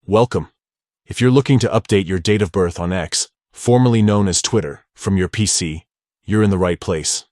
Welcome. If you're looking to update your date of birth on X, formerly known as Twitter, from your PC, you're in the right place.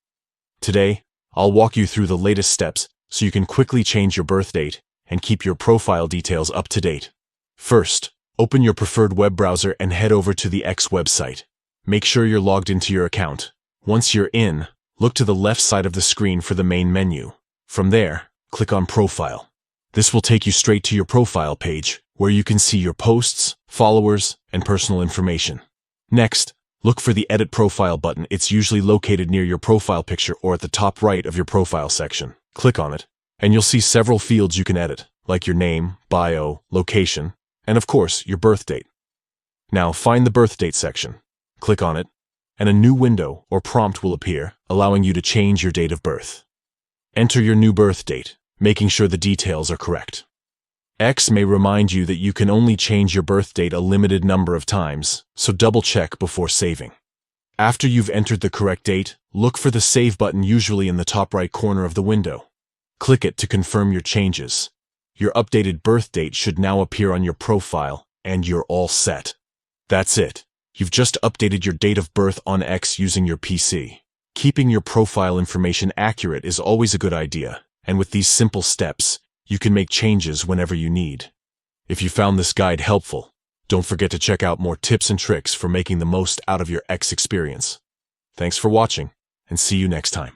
Today, I'll walk you through the latest steps so you can quickly change your birth date and keep your profile details up to date. First, open your preferred web browser and head over to the X website. Make sure you're logged into your account. Once you're in, look to the left side of the screen for the main menu. From there, click on Profile. This will take you straight to your profile page, where you can see your posts, followers, and personal information. Next, look for the Edit Profile button. It's usually located near your profile picture or at the top right of your profile section. Click on it, and you'll see several fields you can edit, like your name, bio, location, and of course, your birth date. Now, find the birth date section. Click on it, and a new window or prompt will appear, allowing you to change your date of birth. Enter your new birth date, making sure the details are correct. X may remind you that you can only change your birth date a limited number of times, so double-check before saving. After you've entered the correct date, look for the Save button usually in the top right corner of the window. Click it to confirm your changes. Your updated birth date should now appear on your profile, and you're all set. That's it. You've just updated your date of birth on X using your PC. Keeping your profile information accurate is always a good idea, and with these simple steps, you can make changes whenever you need. If you found this guide helpful, don't forget to check out more tips and tricks for making the most out of your X experience. Thanks for watching, and see you next time.